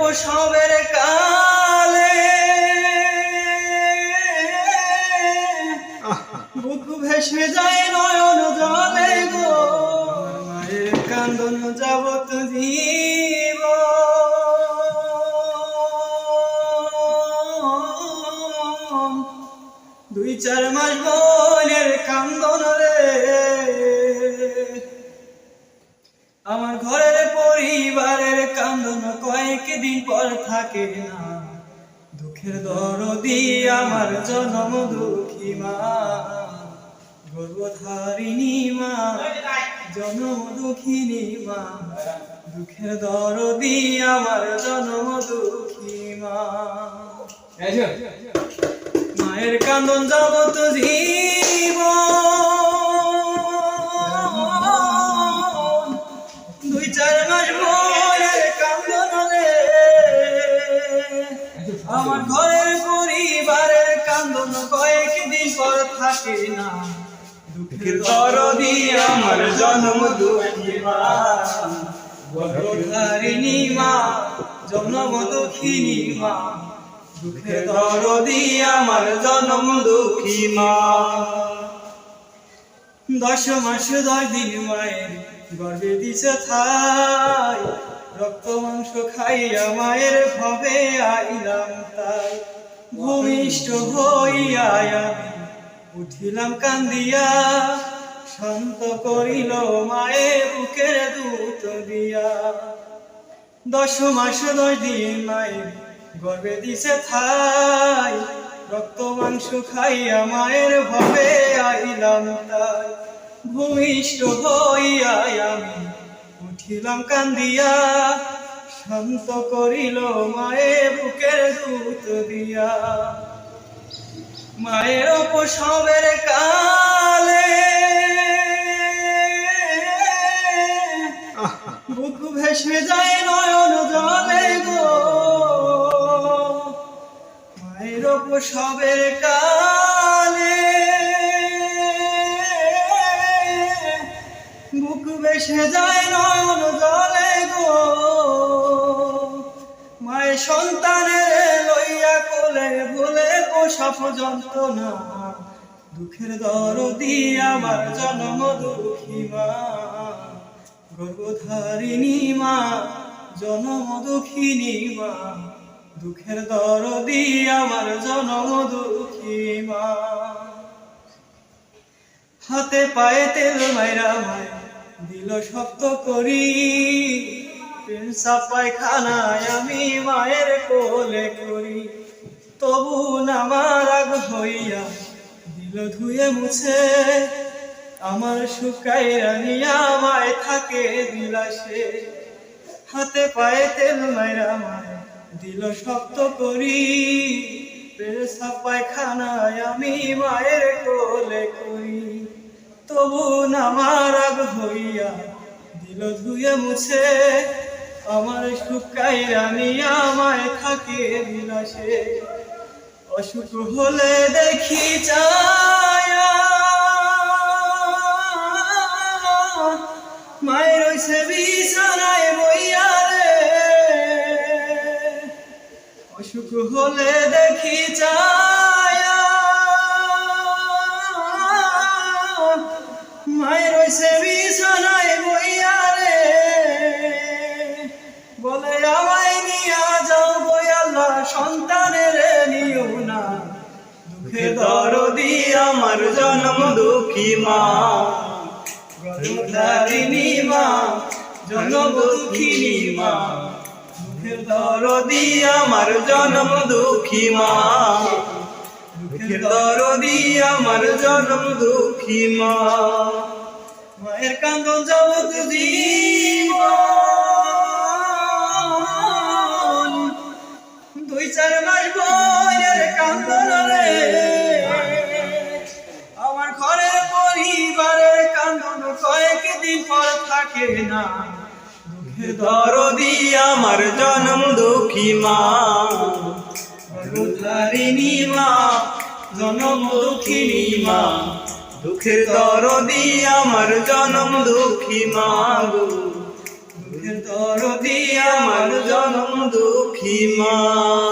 প্রসবের কালে বুক ভেসে যায় নয়ন জলে গো, মায়ের কান্দন যাবত জীব। দুই চার মাস বোনের কান্দন রে, আমার ঘরের পরিবারের কান্দন কয়েকদিন পর থাকে না। দুঃখের দরদি আমার জনম দুঃখী মা, গর্ভধারিণী মা, জনম দুঃখিনী মা। দুঃখের দরদি আমার জনম দুঃখী মা। মায়ের কান্দন যাবত জীবন, দুই চার মাস বোনের কান্দন রে, আমার ঘরের পরিবারের কান্দন কয়েকদিন পর থাকে না। দুঃখের দরদি আমার জনম দুঃখী মা, গর্ভধারিণী মা, জনম দুঃখিনী মা। দুঃখের দরদি আমার জনম দুঃখী মা। 10 মাস 10 দিন মায়ের গর্ভে দিছে ঠাই, রক্ত মাংস খাইয়া মায়ের ভবে আইলাম তাই। ভূমিষ্ঠ হইয়া আমি উঠিলাম কান্দিয়া, শান্ত করিল মায়ের বুকের দুধ দিয়া। 10 মাস 10 দিন মায়ের গর্ভে দিছে ঠাই, রক্ত মাংস খাইয়া মায়ের ভবে আইলাম তাই। ভূমিষ্ঠ হইয়া আমি উঠিলাম কান্দিয়া, শান্ত করিল মায়ের বুকের দুধ দিয়া। মায়ের প্রসবের কালে বুক ভেসে যায় নয়ন জলে গো, মায়ের প্রসবের কালে বুক ভেসে যায় নয়ন জলে গো। মায়ের সন্তানের লইয়া কোলে বলে প্রসব যন্ত্রণা, দুঃখের দরদি আমার জনম দুঃখী মা, গর্ভধারিণী মা, জনম দুঃখিনী মা। দুঃখের দরদি আমার জনম দুঃখী মা। হাতে পায়ে তেল মাইরা মায় দিল শক্ত করি, পেনসাব পায়খানায় আমি মায়ের কোলে করি। তবু নামার আগ হইয়া দিল ধুয়ে মুছে, আমার শুকাইয়া নিয়া মায় থাকে বিলাসে। হাতে পায়ে তেল মাইরা মায় দিল শক্ত করি, পেনসাব পায়খানায় আমি মায়ের কোলে করি। তবু নামার আগ হইয়া দিল ধুয়ে মুছে, আমার শুকাইয়া নিয়া মায় থাকে বিলাসে। অসুখ হলে দেখি চায়া মায়ের রইছে বিছানায় বইয়া রে, অসুখ হলে দেখি চায়া মায়ের রইছে বিছানায় বইয়া রে। বলে আমায় নিয়া যাও গো আল্লাহ, সন্তানের নিও না। দুঃখের দরদি আমার জনম দুঃখী মা, গর্ভধারিণী মা, জনম দুঃখিনী মা। দুঃখের দরদি আমার জনম দুঃখী মা, দুঃখের দরদি আমার জনম দুঃখী মা। মায়ের কান্দন যাবত জীবন, দুই চার মাস বোনের কান্দন রে, আমার ঘরের পরিবারের কান্দন কয়েকদিন পর থাকে না। দুঃখের দরদি আমার জনম দুঃখী মা, গর্ভধারিণী মা, জনম দুঃখিনী মা। দুঃখের দরদি আমার জনম দুঃখী মা গো, দুঃখের দরদি আমার জনম দুঃখী। দুঃখী মা।